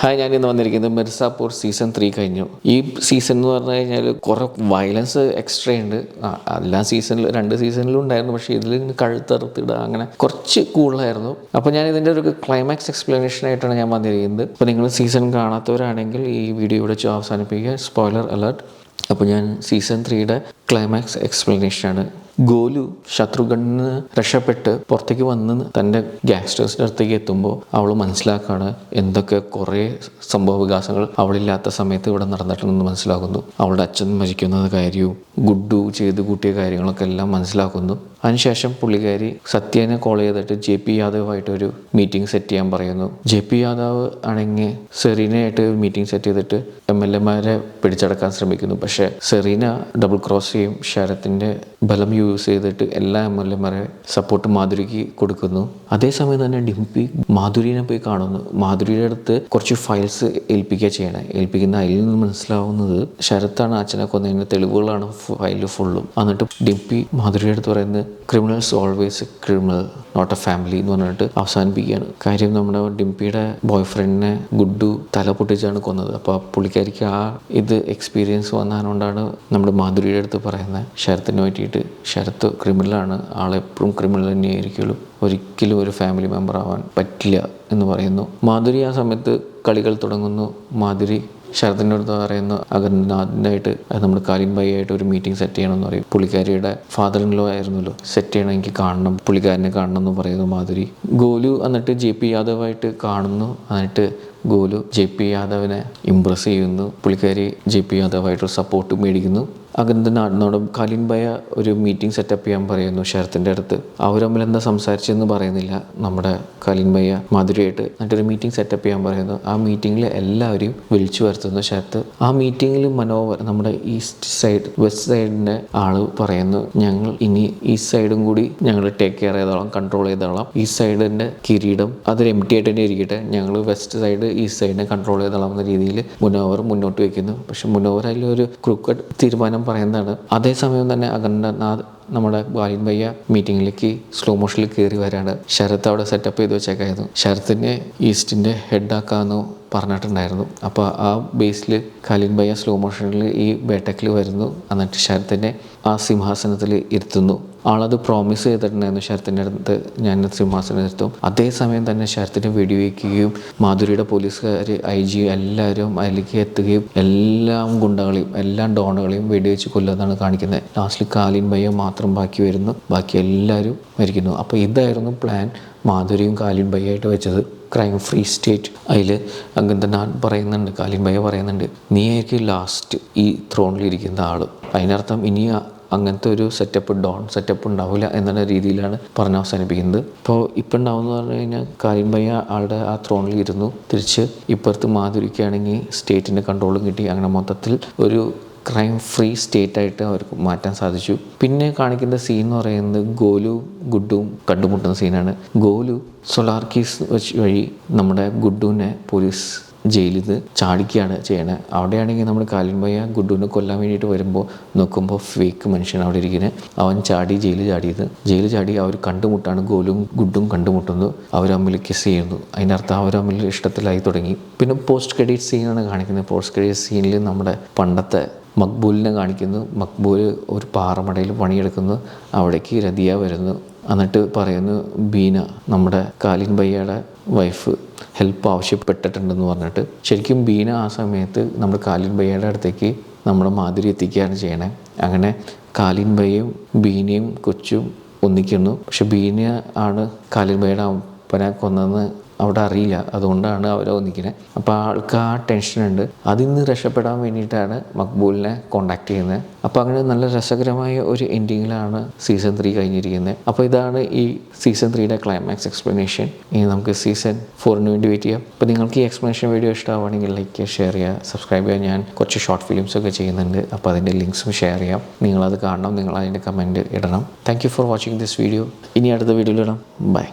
Hi, ഞാനിന്ന് വന്നിരിക്കുന്നത് Mirzapur season 3 കഴിഞ്ഞു. ഈ സീസൺ എന്ന് പറഞ്ഞു കഴിഞ്ഞാൽ കുറേ വയലൻസ് എക്സ്ട്രാ ഉണ്ട്. എല്ലാ സീസണിലും 2 സീസണിലും ഉണ്ടായിരുന്നു, പക്ഷേ ഇതിൽ കഴുത്തറുത്തിടുക അങ്ങനെ കുറച്ച് കൂടുതലായിരുന്നു. അപ്പോൾ ഞാൻ ഇതിൻ്റെ ഒരു ക്ലൈമാക്സ് എക്സ്പ്ലനേഷൻ ആയിട്ടാണ് ഞാൻ വന്നിരിക്കുന്നത്. അപ്പോൾ നിങ്ങൾ സീസൺ കാണാത്തവരാണെങ്കിൽ ഈ വീഡിയോ ഇവിടെ അവസാനിപ്പിക്കുക. Spoiler alert. അപ്പോൾ ഞാൻ സീസൺ 3യുടെ ക്ലൈമാക്സ് എക്സ്പ്ലനേഷനാണ്. ഗോലു ശത്രുഘ്നിന്ന് രക്ഷപ്പെട്ട് പുറത്തേക്ക് വന്ന് തൻ്റെ ഗാങ്സ്റ്റേഴ്സിൻ്റെ അടുത്തേക്ക് എത്തുമ്പോൾ അവൾ മനസ്സിലാക്കുകയാണ് എന്തൊക്കെ കുറേ സംഭവ വികാസങ്ങൾ അവളില്ലാത്ത സമയത്ത് ഇവിടെ നടന്നിട്ടുണ്ടെന്ന് മനസ്സിലാക്കുന്നു. അവളുടെ അച്ഛൻ മരിക്കുന്നത് കാര്യവും ഗുഡ്ഡു ചെയ്ത് കൂട്ടിയ കാര്യങ്ങളൊക്കെ എല്ലാം മനസ്സിലാക്കുന്നു. അതിനുശേഷം പുള്ളിക്കാരി സത്യനെ കോൾ ചെയ്തിട്ട് JP യാദവുമായിട്ട് ഒരു മീറ്റിംഗ് സെറ്റ് ചെയ്യാൻ പറയുന്നു. JP യാദവ് ആണെങ്കിൽ സെറീനയായിട്ട് മീറ്റിംഗ് സെറ്റ് ചെയ്തിട്ട് MLA പിടിച്ചടക്കാൻ ശ്രമിക്കുന്നു. പക്ഷേ സെറീന ഡബിൾ ക്രോസ് ചെയ്യും. ശരത്തിൻ്റെ ബലം യൂസ് ചെയ്തിട്ട് എല്ലാ MLA സപ്പോർട്ട് മാധുരിക്ക് കൊടുക്കുന്നു. അതേസമയം തന്നെ ഡിംപി മാധുരിനെ പോയി കാണുന്നു. മാധുരിയുടെ അടുത്ത് കുറച്ച് ഫയൽസ് ഏൽപ്പിക്കുക ചെയ്യണേ. ഏൽപ്പിക്കുന്ന അതിൽ നിന്ന് മനസ്സിലാവുന്നത് ശരത്താണ് അച്ഛനെ കൊന്നതിൻ്റെ തെളിവുകളാണ് ഫയൽ ഫുള്ളും. എന്നിട്ട് ഡിംപി മാധുരിയുടെ അടുത്ത് പറയുന്നത് criminals always criminal not a family എന്ന് പറഞ്ഞിട്ട് അവസാനിപ്പിക്കുകയാണ്. കാര്യം നമ്മുടെ ഡിംപിയുടെ ബോയ് ഗുഡ്ഡു തല പൊട്ടിച്ചാണ് കൊന്നത്. അപ്പോൾ പുള്ളിക്കാരിക്ക് ഇത് എക്സ്പീരിയൻസ് വന്നതുകൊണ്ടാണ് നമ്മുടെ മാധുരിയുടെ അടുത്ത് പറയുന്നത് ശരത്തിനെ പറ്റിയിട്ട് ശരത്ത് ക്രിമിനലാണ്, ആളെപ്പോഴും ക്രിമിനൽ തന്നെയായിരിക്കുള്ളൂ, ഒരിക്കലും ഒരു ഫാമിലി മെമ്പർ ആവാൻ പറ്റില്ല എന്ന് പറയുന്നു. മാധുരി ആ സമയത്ത് കളികൾ തുടങ്ങുന്നു. മാധുരി ശരത്തിൻ്റെ അടുത്ത് പറയുന്നു അഗർനാഥിനായിട്ട് നമ്മുടെ കാലിൻ ഭായി ആയിട്ട് ഒരു മീറ്റിംഗ് സെറ്റ് ചെയ്യണമെന്ന് പറയും. പുള്ളിക്കാരിയുടെ ഫാദർ ഇൻ ലോ ആയിരുന്നല്ലോ, സെറ്റ് ചെയ്യണം, എനിക്ക് കാണണം, പുള്ളിക്കാരനെ കാണണം എന്ന് പറയുന്നു മാധുരി. ഗോലു എന്നിട്ട് JP യാദവായിട്ട് കാണുന്നു. എന്നിട്ട് ഗോലു JP യാദവിനെ ഇംപ്രസ് ചെയ്യുന്നു. പുള്ളിക്കാരി JP യാദവായിട്ടൊരു സപ്പോർട്ട് മേടിക്കുന്നു. അഗർനാഥിനോട് കാലിൻ ഭായ ഒരു മീറ്റിംഗ് സെറ്റപ്പ് ചെയ്യാൻ പറയുന്നു ശരത്തിൻ്റെ അടുത്ത്. അവർ തമ്മിൽ എന്താ സംസാരിച്ചെന്ന് പറയുന്നില്ല നമ്മുടെ കാലിൻ ഭായ മാധുരിയായിട്ട്. എന്നിട്ടൊരു മീറ്റിംഗ് സെറ്റപ്പ് ചെയ്യാൻ പറയുന്നു. ആ മീറ്റിങ്ങിൽ എല്ലാവരെയും വിളിച്ചു വരുത്തുന്നു ശരത്ത്. ആ മീറ്റിങ്ങിൽ മനോഹർ നമ്മുടെ ഈസ്റ്റ് സൈഡ് വെസ്റ്റ് സൈഡിൻ്റെ ആള് പറയുന്നു ഞങ്ങൾ ഇനി ഈസ്റ്റ് സൈഡും കൂടി ഞങ്ങൾ ടേക്ക് കെയർ ചെയ്തോളാം, കൺട്രോൾ ചെയ്തോളാം. ഈസ്റ്റ് സൈഡിൻ്റെ കിരീടം അതൊരു എംപ്റ്റി ആയിട്ട് തന്നെ ഇരിക്കട്ടെ, ഞങ്ങൾ വെസ്റ്റ് സൈഡ് ഈസ്റ്റ് സൈഡിനെ കൺട്രോൾ ചെയ്തോളാം എന്ന രീതിയിൽ മനോഹർ മുന്നോട്ട് വയ്ക്കുന്നു. പക്ഷെ മനോഹർ അതിലൊരു ക്രൂക്കഡ് തീരുമാനം പറയുന്നതാണ്. അതേസമയം തന്നെ അഗർനാഥ് നമ്മുടെ കാലിൻ ഭായ മീറ്റിങ്ങിലേക്ക് സ്ലോ മോഷനിൽ കയറി വരാണ്. ശരത്ത് അവിടെ സെറ്റപ്പ് ചെയ്ത് വെച്ചേക്കായിരുന്നു. ശരത്തിനെ ഈസ്റ്റിൻ്റെ ഹെഡാക്കാമെന്ന് പറഞ്ഞിട്ടുണ്ടായിരുന്നു. അപ്പോൾ ആ ബേസിൽ കാലിൻ ഭായ സ്ലോ മോഷനിൽ ഈ ബേട്ടക്കിൽ വരുന്നു. എന്നിട്ട് ശരത്തിനെ ആ സിംഹാസനത്തിൽ ഇരുത്തുന്നു. ആളത് പ്രോമിസ് ചെയ്തിട്ടുണ്ടായിരുന്നു ശരത്തിൻ്റെ അടുത്ത്, ഞാൻ സിംഹാസനം ഇരുത്തും. അതേസമയം തന്നെ ശരത്തിനെ വെടിവെക്കുകയും മാധുരിയുടെ പോലീസുകാർ IG എല്ലാവരും അതിലേക്ക് എത്തുകയും എല്ലാം ഗുണ്ടകളെയും എല്ലാം ഡോണുകളെയും വെടിവെച്ച് കൊല്ലുന്നതാണ് കാണിക്കുന്നത്. ലാസ്റ്റിൽ കാലിൻ ഭായ മാത്രം ബാക്കി വരുന്നു, ബാക്കി എല്ലാവരും മരിക്കുന്നു. അപ്പോൾ ഇതായിരുന്നു പ്ലാൻ മാധുരിയും കാലിൻ ഭായയായിട്ട് വെച്ചത്. Crime free state. അതിൽ അഗർനാഥ് പറയുന്നുണ്ട്, കാലിൻ ഭായ പറയുന്നുണ്ട്, നീ ആയിരിക്കും ലാസ്റ്റ് ഈ ത്രോണിലിരിക്കുന്ന ആൾ. അതിനർത്ഥം ഇനി അങ്ങനത്തെ ഒരു ഡോൺ സെറ്റപ്പ് ഉണ്ടാവില്ല എന്നുള്ള രീതിയിലാണ് പറഞ്ഞ് അവസാനിപ്പിക്കുന്നത്. ഇപ്പോൾ ഉണ്ടാവുമെന്ന് പറഞ്ഞു കഴിഞ്ഞാൽ കാലിൻ ഭായ ആളുടെ ആ ത്രോണിൽ ഇരുന്നു. തിരിച്ച് ഇപ്പുറത്ത് മാധുരിക്കാണെങ്കിൽ സ്റ്റേറ്റിൻ്റെ കൺട്രോളും കിട്ടി. അങ്ങനെ മൊത്തത്തിൽ ഒരു ക്രൈം ഫ്രീ സ്റ്റേറ്റായിട്ട് അവർക്ക് മാറ്റാൻ സാധിച്ചു. പിന്നെ കാണിക്കുന്ന സീൻ എന്ന് പറയുന്നത് ഗോലു ഗുഡ്ഡും കണ്ടുമുട്ടുന്ന സീനാണ്. ഗോലു സോളാർ കീസ് വഴി നമ്മുടെ ഗുഡ്ഡുവിനെ പോലീസ് ജയിലിൽ നിന്ന് ചാടിക്കുകയാണ് ചെയ്യണത്. അവിടെയാണെങ്കിൽ നമ്മൾ കാലിൻ ഭായ ഗുഡ്ഡുവിനെ കൊല്ലാൻ വേണ്ടിയിട്ട് വരുമ്പോൾ നോക്കുമ്പോൾ ഫേക്ക് മനുഷ്യൻ അവിടെ ഇരിക്കുന്നത്. അവൻ ജയിലിൽ ചാടി അവർ കണ്ടുമുട്ടാണ്. ഗോലും ഗുഡ്ഡും കണ്ടുമുട്ടുന്നു. അവർ തമ്മിൽ കിസ് ചെയ്യുന്നു. അതിൻ്റെ അർത്ഥം അവർ തമ്മിൽ ഇഷ്ടത്തിലായി തുടങ്ങി. പിന്നെ പോസ്റ്റ് ക്രെഡിറ്റ് സീനാണ് കാണിക്കുന്നത്. പോസ്റ്റ് ക്രെഡിറ്റ് സീനിൽ നമ്മുടെ പണ്ടത്തെ മക്ബൂലിനെ കാണിക്കുന്നു. മക്ബൂൽ ഒരു പാറമടയിൽ പണിയെടുക്കുന്നു. അവിടേക്ക് രതിയ വരുന്നു. എന്നിട്ട് പറയുന്നു ബീന നമ്മുടെ കാലിൻ ഭായയുടെ വൈഫ് ഹെൽപ്പ് ആവശ്യപ്പെട്ടിട്ടുണ്ടെന്ന് പറഞ്ഞിട്ട്. ശരിക്കും ബീന ആ സമയത്ത് നമ്മുടെ കാലിൻ ഭായയുടെ അടുത്തേക്ക് നമ്മുടെ മാധുരി എത്തിക്കുകയാണ് ചെയ്യണേ. അങ്ങനെ കാലിൻ ഭായയും ബീനയും കൊച്ചും ഒന്നിക്കുന്നു. പക്ഷെ ബീന ആണ് കാലിൻ ഭായയുടെ അപ്പനെ കൊന്നതെന്ന് അവിടെ അറിയില്ല, അതുകൊണ്ടാണ് അവരെ ഒന്നിക്കുന്നത്. അപ്പോൾ ആൾക്ക് ആ ടെൻഷനുണ്ട്. അതിൽ നിന്ന് രക്ഷപ്പെടാൻ വേണ്ടിയിട്ടാണ് മക്ബൂലിനെ കോണ്ടാക്ട് ചെയ്യുന്നത്. അപ്പോൾ അങ്ങനെ നല്ല രസകരമായ ഒരു എൻഡിങ്ങിലാണ് സീസൺ 3 കഴിഞ്ഞിരിക്കുന്നത്. അപ്പോൾ ഇതാണ് ഈ സീസൺ 3യുടെ ക്ലൈമാക്സ് എക്സ്പ്ലനേഷൻ. ഇനി നമുക്ക് സീസൺ 4 വേണ്ടി വെയിറ്റ് ചെയ്യാം. അപ്പോൾ നിങ്ങൾക്ക് ഈ എക്സ്പ്ലനേഷൻ വീഡിയോ ഇഷ്ടമാവുകയാണെങ്കിൽ ലൈക്ക് ചെയ്യുക, ഷെയർ ചെയ്യുക, സബ്സ്ക്രൈബ് ചെയ്യുക. ഞാൻ കുറച്ച് ഷോർട്ട് ഫിലിംസൊക്കെ ചെയ്യുന്നുണ്ട്, അപ്പോൾ അതിൻ്റെ ലിങ്ക്സും ഷെയർ ചെയ്യാം. നിങ്ങളത് കാണണം, നിങ്ങൾ അതിൻ്റെ കമൻറ്റ് ഇടണം. Thank you for watching this video. ഇനി അടുത്ത വീഡിയോയിൽ ഇടാം. ബൈ.